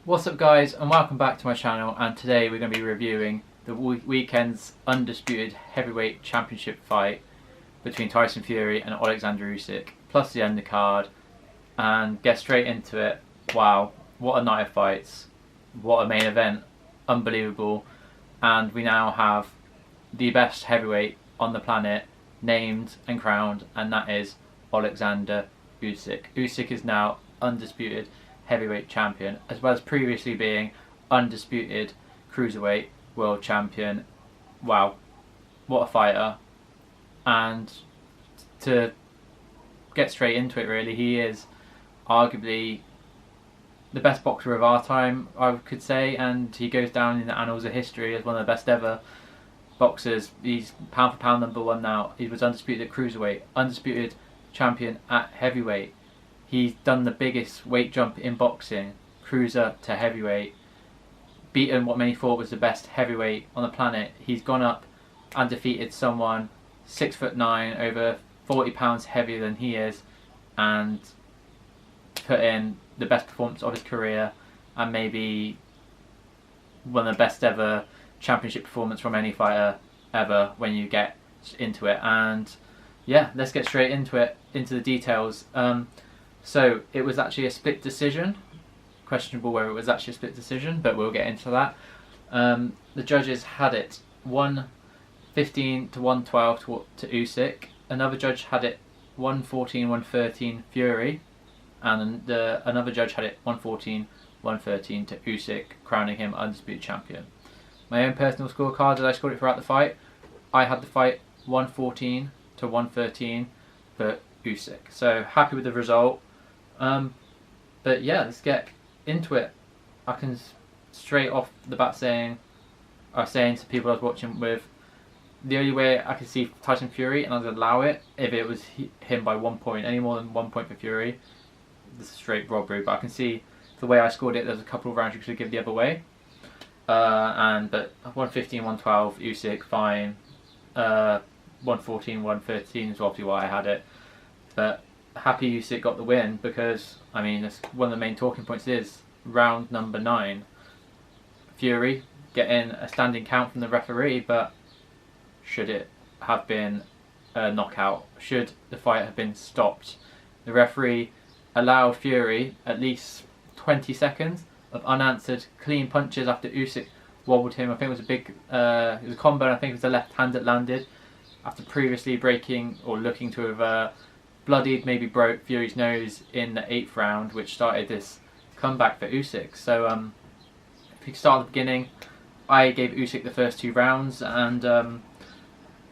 What's up guys, and welcome back to my channel, and today we're going to be reviewing the weekend's Undisputed Heavyweight Championship fight between Tyson Fury and Oleksandr Usyk, plus the undercard, and get straight into it. Wow, what a night of fights, what a main event, unbelievable, and we now have the best heavyweight on the planet named and crowned, and that is Oleksandr Usyk. Usyk is now undisputed heavyweight champion, as well as previously being undisputed cruiserweight world champion. Wow, what a fighter. And to get straight into it, really, he is arguably the best boxer of our time, I could say, and he goes down in the annals of history as one of the best ever boxers. He's pound for pound #1 now. He was undisputed at cruiserweight, undisputed champion at heavyweight. He's done the biggest weight jump in boxing, cruiser to heavyweight, beaten what many thought was the best heavyweight on the planet. He's gone up and defeated someone 6'9", over 40 pounds heavier than he is, and put in the best performance of his career, and maybe one of the best ever championship performance from any fighter ever when you get into it. And yeah, let's get straight into it, into the details. So it was actually a split decision. Questionable whether it was actually a split decision, but we'll get into that. The judges had it 115 to 112 to Usyk. Another judge had it 114-113 Fury, and another judge had it 114-113 to Usyk, crowning him undisputed champion. My own personal scorecard, as I scored it throughout the fight, I had the fight 114 to 113 for Usyk. So happy with the result. But yeah, let's get into it. I can straight off the bat saying to people I was watching with, the only way I could see Tyson Fury, and I'd allow it, if it was him by 1 point. Any more than 1 point for Fury, this is straight robbery. But I can see the way I scored it, there's a couple of rounds you could give the other way. But 115, 112 Usyk, fine. 114, 113 is obviously why I had it. But happy Usyk got the win, because I mean, that's one of the main talking points is round number 9. Fury getting a standing count from the referee, but should it have been a knockout? Should the fight have been stopped? The referee allowed Fury at least 20 seconds of unanswered clean punches after Usyk wobbled him. I think it was a big, it was a combo, and I think it was the left hand that landed after previously breaking or looking to have bloodied, maybe broke Fury's nose in the 8th round, which started this comeback for Usyk. So if you start at the beginning, I gave Usyk the first 2 rounds, and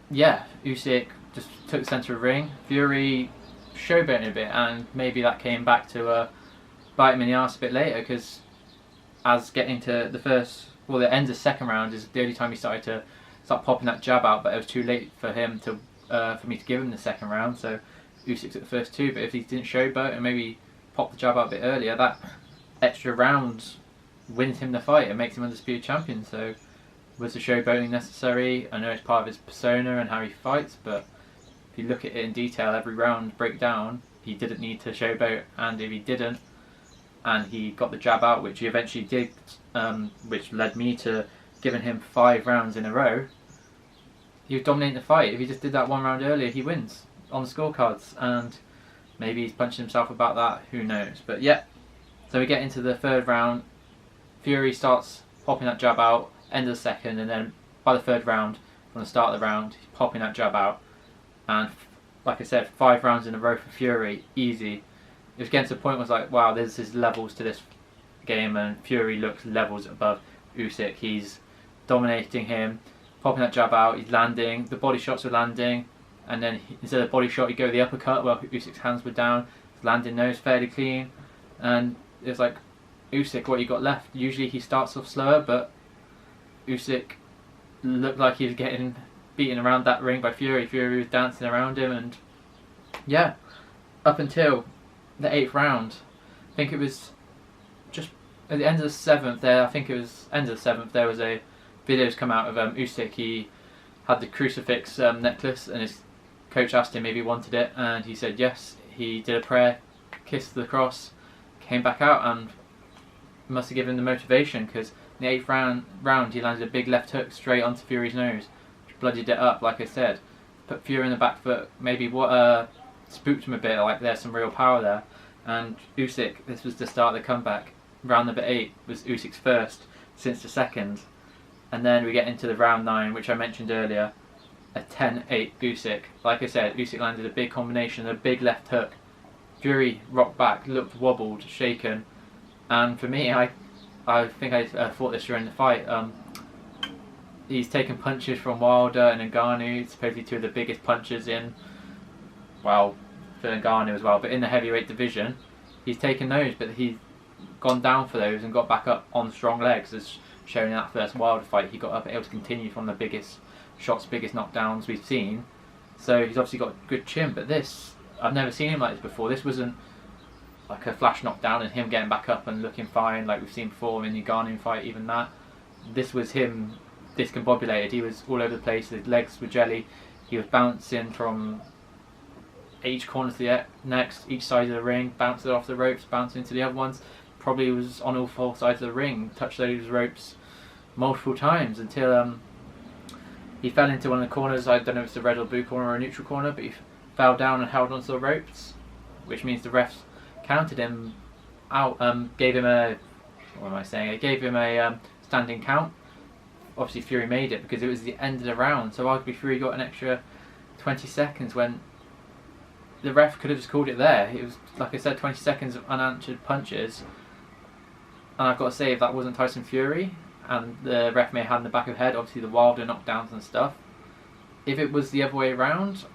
yeah, Usyk just took the centre of the ring. Fury showboating a bit, and maybe that came back to bite him in the arse a bit later, because as getting to the end of the second round is the only time he started to start popping that jab out, but it was too late for him to for me to give him the second round. So Usyk took the first 2, but if he didn't showboat and maybe pop the jab out a bit earlier, that extra round wins him the fight and makes him undisputed champion. So was the showboating necessary? I know it's part of his persona and how he fights, but if you look at it in detail, every round breakdown, he didn't need to showboat, and if he didn't, and he got the jab out, which he eventually did, which led me to giving him 5 rounds in a row, he was dominating the fight. If he just did that 1 round earlier, he wins on the scorecards, and maybe he's punching himself about that, who knows. But yeah, so we get into the 3rd round. Fury starts popping that jab out, end of the second, and then by the 3rd round, from the start of the round, he's popping that jab out, and like I said, 5 rounds in a row for Fury, easy. It was getting to the point where I was like, wow, there's levels to this game, and Fury looks levels above Usyk. He's dominating him, popping that jab out, he's landing, the body shots are landing, and then instead of the body shot, you go the uppercut. Well, Usyk's hands were down, he's landing those fairly clean, and it was like, Usyk, what you got left? Usually he starts off slower, but Usyk looked like he was getting beaten around that ring by Fury. Fury was dancing around him, and yeah, up until the 8th round, I think it was just at the end of the 7th there, I think it was end of the 7th, there was a videos come out of Usyk. He had the crucifix necklace, and his coach asked him if he wanted it, and he said yes. He did a prayer, kissed the cross, came back out, and must have given him the motivation, because in the 8th round he landed a big left hook straight onto Fury's nose, which bloodied it up, like I said. Put Fury in the back foot, maybe spooked him a bit, like there's some real power there. And Usyk, this was the start of the comeback. Round number 8 was Usyk's first since the second. And then we get into the round 9, which I mentioned earlier, a 10-8 Usyk. Like I said, Usyk landed a big combination, a big left hook. Fury rocked back, looked wobbled, shaken. And for me, I think I thought this during the fight. He's taken punches from Wilder and Ngannou, supposedly two of the biggest punchers in, well, for Ngannou as well, but in the heavyweight division. He's taken those, but he's gone down for those and got back up on strong legs, as shown in that first Wilder fight. He got up able to continue from the biggest shots, biggest knockdowns we've seen. So he's obviously got a good chin, but this, I've never seen him like this before. This wasn't like a flash knockdown and him getting back up and looking fine like we've seen before in the Ngannou fight, even that. This was him discombobulated. He was all over the place, his legs were jelly. He was bouncing from each corner to the next, each side of the ring, bouncing off the ropes, bouncing into the other ones. Probably was on all 4 sides of the ring, touched those ropes multiple times until he fell into one of the corners. I don't know if it's the red or blue corner or a neutral corner, but he fell down and held onto the ropes, which means the refs counted him out, gave him a, what am I saying? It gave him a standing count. Obviously Fury made it because it was the end of the round, so arguably Fury got an extra 20 seconds when the ref could have just called it there. It was, like I said, 20 seconds of unanswered punches. And I've got to say, if that wasn't Tyson Fury, and the ref may have had in the back of the head, obviously the Wilder knockdowns and stuff, if it was the other way around,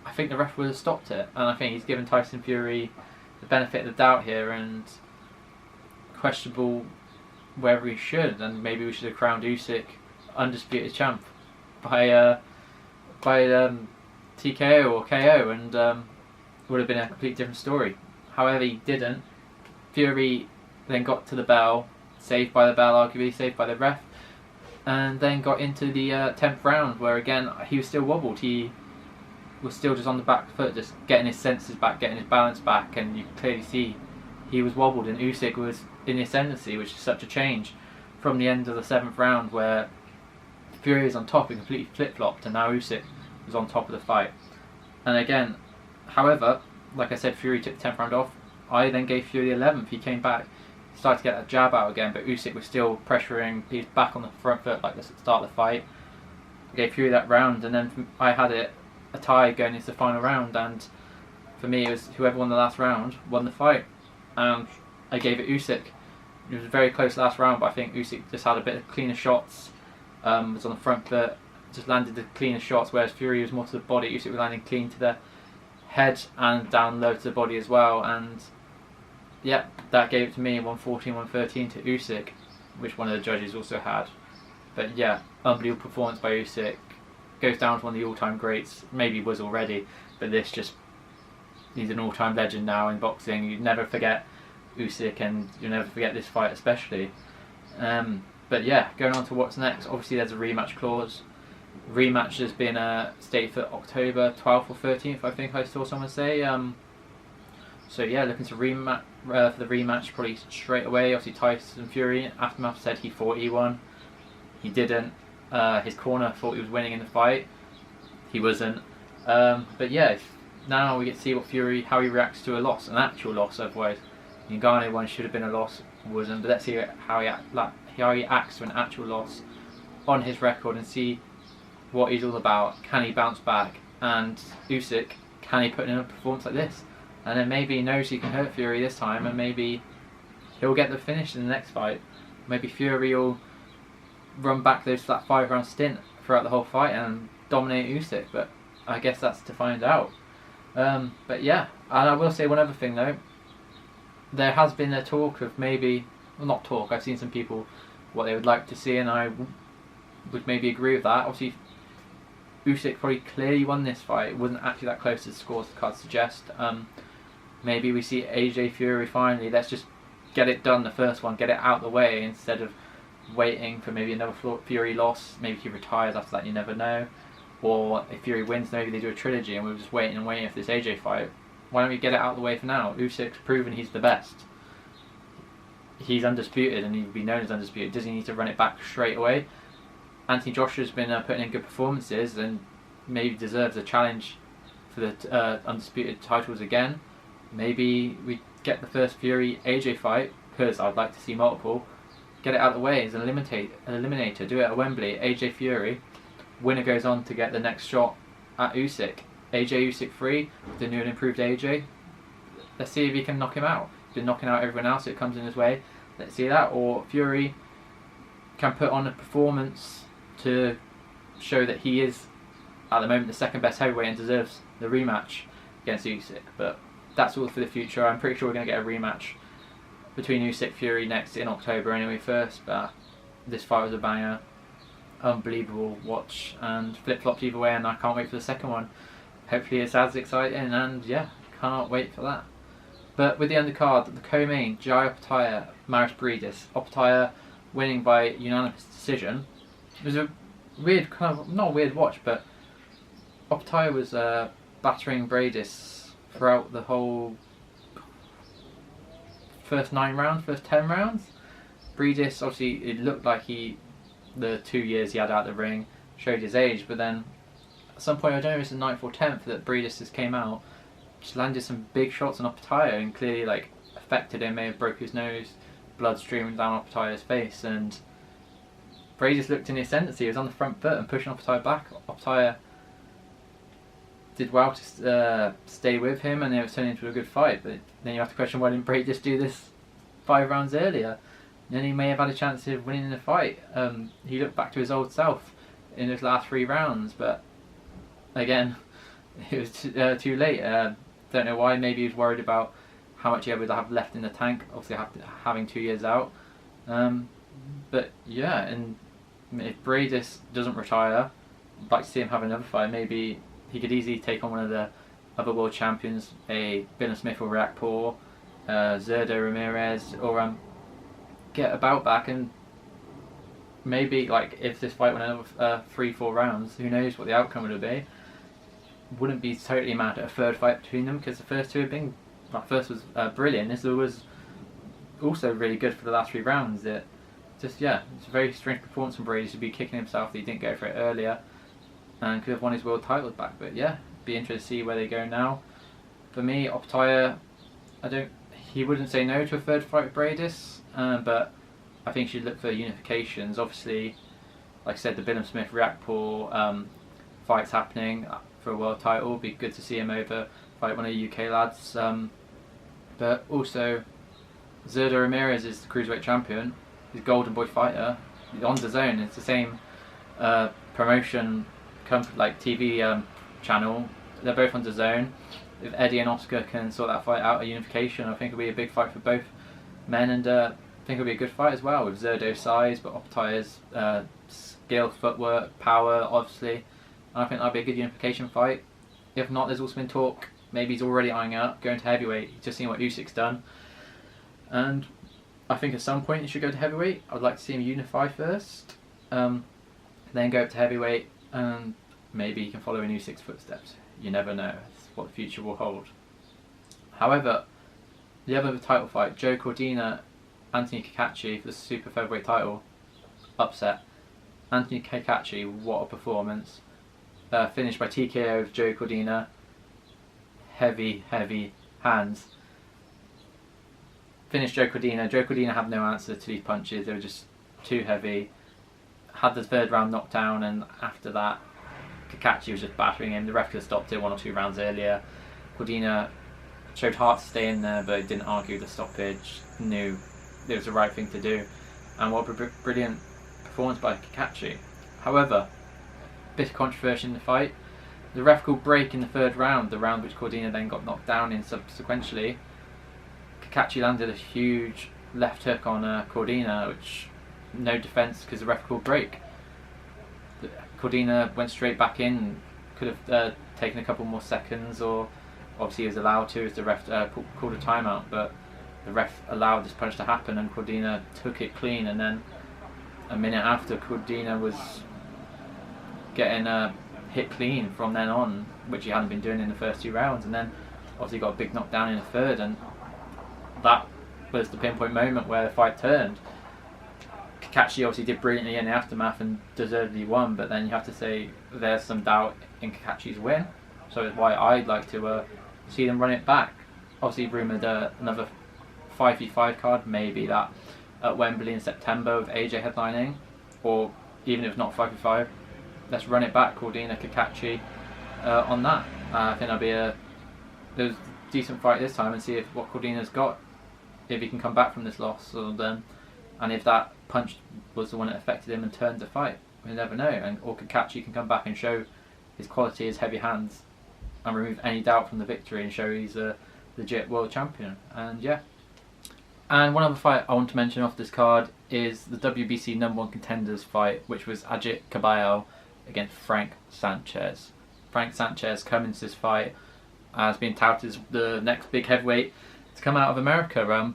I think the ref would have stopped it. And I think he's given Tyson Fury the benefit of the doubt here, and questionable whether he should, and maybe we should have crowned Usyk undisputed champ by TKO or KO, and would have been a completely different story. However, he didn't. Fury then got to the bell, saved by the bell, arguably saved by the ref, and then got into the 10th round, where again he was still wobbled. He was still just on the back foot, just getting his senses back, getting his balance back, and you could clearly see he was wobbled, and Usyk was in the ascendancy, which is such a change from the end of the 7th round, where Fury was on top and completely flip-flopped, and now Usyk was on top of the fight. And again, however, like I said, Fury took the 10th round off. I then gave Fury the 11th. He came back, started to get that jab out again, but Usyk was still pressuring. He was back on the front foot like this at the start of the fight. I gave Fury that round, and then I had it a tie going into the final round, and for me it was whoever won the last round won the fight. And I gave it Usyk. It was a very close last round, but I think Usyk just had a bit of cleaner shots, was on the front foot, just landed the cleaner shots, whereas Fury was more to the body. Usyk was landing clean to the head and down low to the body as well, and yeah, that gave it to me 114-113 to Usyk, which one of the judges also had. But yeah, unbelievable performance by Usyk. Goes down to one of the all-time greats, maybe was already, but this just, he's an all-time legend now in boxing. You'd never forget Usyk, and you'll never forget this fight especially. But yeah, going on to what's next, obviously there's a rematch clause. Rematch has been stated for October 12th or 13th, I think I saw someone say. So yeah, looking to rematch for the rematch probably straight away. Obviously Tyson Fury, Aftermath said he thought he won. He didn't. His corner thought he was winning in the fight. He wasn't. But yeah, now we get to see what Fury, how he reacts to a loss, an actual loss. Otherwise, the Ngannou one should have been a loss, wasn't. But let's see how he acts to an actual loss on his record and see what he's all about. Can he bounce back? And Usyk, can he put in a performance like this? And then maybe he knows he can hurt Fury this time, and maybe he'll get the finish in the next fight. Maybe Fury will run back that 5-round stint throughout the whole fight and dominate Usyk, but I guess that's to find out. But yeah, and I will say one other thing though. There has been a talk of maybe, well, not talk, I've seen some people what they would like to see, and I would maybe agree with that. Obviously Usyk probably clearly won this fight. It wasn't actually that close as the scores cards suggest. Maybe we see AJ Fury finally. Let's just get it done, the first one, get it out the way, instead of waiting for maybe another Fury loss. Maybe he retires after that, you never know. Or if Fury wins, maybe they do a trilogy and we're just waiting and waiting for this AJ fight. Why don't we get it out of the way for now? Usyk's proven he's the best. he's undisputed and he'd be known as undisputed. Does he need to run it back straight away? Anthony Joshua's been putting in good performances and maybe deserves a challenge for the undisputed titles again. Maybe we get the first Fury AJ fight, because I'd like to see multiple. Get it out of the way as an eliminator. Do it at Wembley. AJ Fury. Winner goes on to get the next shot at Usyk. AJ Usyk 3, the new and improved AJ. Let's see if he can knock him out. He's been knocking out everyone else that comes in his way. Let's see that. Or Fury can put on a performance to show that he is, at the moment, the second best heavyweight and deserves the rematch against Usyk. But that's all for the future. I'm pretty sure we're going to get a rematch between Usyk Fury next in October anyway first. But this fight was a banger. Unbelievable watch and flip-flopped either way, and I can't wait for the second one. Hopefully it's as exciting, and yeah, can't wait for that. But with the undercard, the co-main, Jai Optaia, Maris Briedis. Optaia winning by unanimous decision. It was a weird, kind of, not a weird watch, but Optaia was battering Briedis throughout the whole first 9 rounds, first 10 rounds. Briedis, obviously, it looked like the 2 years he had out the ring showed his age, but then at some point, I don't know if it's the 9th or 10th, that Briedis just came out, just landed some big shots on Optaia and clearly like affected him, may have broke his nose, blood streaming down Optaia's face, and Briedis looked in the ascendancy. He was on the front foot and pushing Optaia back. Optaia did well to stay with him, and it was turning into a good fight, but then you have to question, why didn't Briedis do this 5 rounds earlier? Then he may have had a chance of winning the fight. He looked back to his old self in his last 3 rounds, but again, it was too late. Don't know why. Maybe he was worried about how much he would have left in the tank. Obviously, having 2 years out. But yeah, and if Briedis doesn't retire, I'd like to see him have another fight. Maybe he could easily take on one of the other world champions, a Bill Smith or Rakpour, Zerdo Ramirez, or get a bout back, and maybe like if this fight went another 3-4 rounds, who knows what the outcome would be. Wouldn't be totally mad at a third fight between them, because the first two have been, well, first was brilliant. This was also really good for the last 3 rounds. It just, yeah, it's a very strange performance from Brady to be kicking himself that he didn't go for it earlier and could have won his world title back. But yeah, be interested to see where they go now. For me, Optaia, he wouldn't say no to a third fight with Briedis, but I think he should look for unifications. Obviously, like I said, the Bill Smith Rakpour fight's happening for a world title. Be good to see him over fight one of the UK lads. But also, Zerdo Ramirez is the cruiserweight champion. He's Golden Boy fighter. He's on DAZN. It's the same promotion, like TV channel. They're both on DAZN. If Eddie and Oscar can sort that fight out, a unification, I think it'll be a big fight for both men, and I think it'll be a good fight as well, with Zerdo's size, but Optaia's skill, footwork, power, obviously. And I think that'll be a good unification fight. If not, there's also been talk, maybe he's already eyeing up, going to heavyweight. He's just seen what Usyk's done. And I think at some point he should go to heavyweight. I'd like to see him unify first, then go up to heavyweight, and maybe he can follow in Usyk's footsteps. You never know. It's what the future will hold. However, the other title fight, Joe Cordina, Anthony Kakachi for the super featherweight title, upset. Anthony Kakachi, what a performance. Finished by TKO of Joe Cordina. Heavy, heavy hands. Finished Joe Cordina. Joe Cordina had no answer to these punches. They were just too heavy. Had the third round knocked down, and after that, Kakachi was just battering him. The ref could have stopped it 1 or 2 rounds earlier. Cordina showed heart to stay in there, but didn't argue the stoppage. Knew it was the right thing to do. And what a brilliant performance by Kakachi. However, bit of controversy in the fight. The ref called break in the third round, the round which Cordina then got knocked down in subsequently. Kakachi landed a huge left hook on Cordina, which no defence because the ref called break. Cordina went straight back in, could have taken a couple more seconds, or obviously he was allowed to as the ref called a timeout, but the ref allowed this punch to happen and Cordina took it clean, and then a minute after, Cordina was getting hit clean from then on, which he hadn't been doing in the first 2 rounds, and then obviously got a big knockdown in the third, and that was the pinpoint moment where the fight turned. Kakashi obviously did brilliantly in the aftermath and deservedly won, but then you have to say there's some doubt in Kakashi's win. So it's why I'd like to see them run it back. Obviously rumoured another 5v5 card, maybe that at Wembley in September with AJ headlining, or even if not 5v5, let's run it back, Cordina Kakashi on that. I think there's a decent fight this time, and see if what Cordina's got, if he can come back from this loss, and if that punch was the one that affected him and turned the fight. We never know, or Kakashi can come back and show his quality, his heavy hands, and remove any doubt from the victory and show he's a legit world champion. And yeah. And one other fight I want to mention off this card is the WBC #1 contenders fight, which was Ajit Caballero against Frank Sanchez. Frank Sanchez coming into this fight as being touted as the next big heavyweight to come out of America.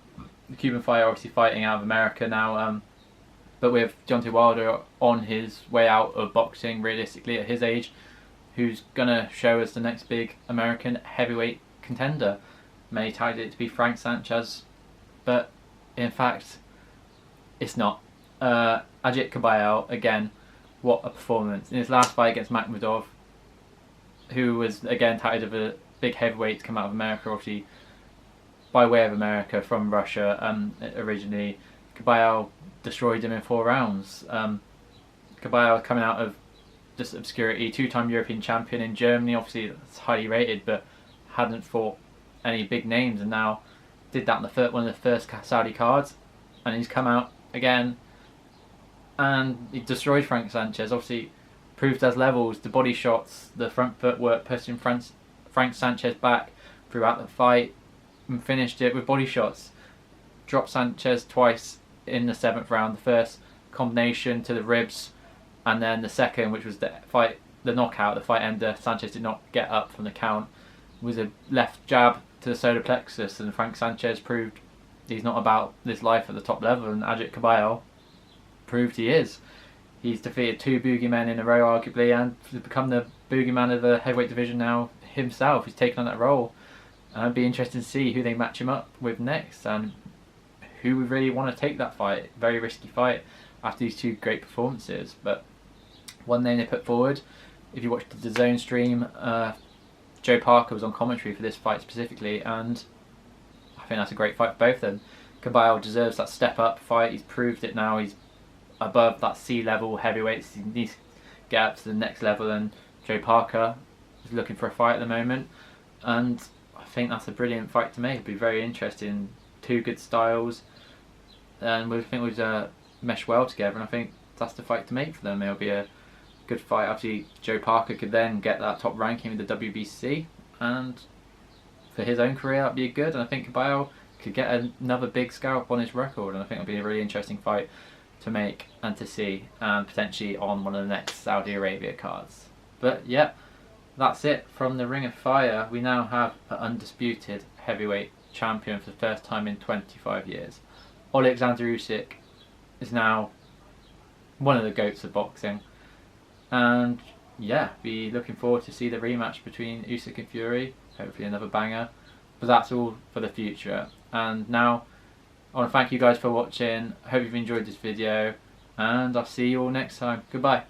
The Cuban fighter obviously fighting out of America now, but with Deontay Wilder on his way out of boxing realistically at his age, who's going to show us the next big American heavyweight contender. Many touted it to be Frank Sanchez, but in fact it's not. Ajit Caballero, again, what a performance. In his last fight against Makhmudov, who was again touted of a big heavyweight to come out of America, obviously by way of America from Russia originally, Caballero destroyed him in 4 rounds. Caballero coming out of just obscurity, 2-time European champion in Germany, obviously that's highly rated, but hadn't fought any big names, and now did that in one of the first Saudi cards, and he's come out again and he destroyed Frank Sanchez. Obviously proved as levels, the body shots, the front footwork, pushing Frank Sanchez back throughout the fight and finished it with body shots. Dropped Sanchez twice in the 7th round, the first combination to the ribs, and then the second, which was the knockout, the fight ender. Sanchez did not get up from the count, was a left jab to the solar plexus, and Frank Sanchez proved he's not about this life at the top level, and Ajit Caballero proved he is. He's defeated 2 boogeymen in a row arguably, and has become the boogeyman of the heavyweight division now himself. He's taken on that role, and it'd be interesting to see who they match him up with next, and who would really want to take that fight. Very risky fight after these 2 great performances. But one name they put forward, if you watched the DAZN stream, Joe Parker was on commentary for this fight specifically, and I think that's a great fight for both of them. Caballero deserves that step up fight. He's proved it now. He's above that C-level heavyweights. He needs to get up to the next level, and Joe Parker is looking for a fight at the moment, and I think that's a brilliant fight to make. It'd be very interesting. 2 good styles, and we think we'd mesh well together, and I think that's the fight to make for them. It'll be a good fight. Obviously Joe Parker could then get that top ranking with the WBC, and for his own career that'd be good, and I think Caballero could get another big scalp on his record, and I think it'll be a really interesting fight to make and to see, and potentially on one of the next Saudi Arabia cards. But yeah, that's it from the Ring of Fire. We now have an undisputed heavyweight champion for the first time in 25 years. Oleksandr Usyk is now one of the GOATs of boxing, and yeah, be looking forward to see the rematch between Usyk and Fury. Hopefully another banger, but that's all for the future. And now I want to thank you guys for watching. I hope you've enjoyed this video, and I'll see you all next time. Goodbye.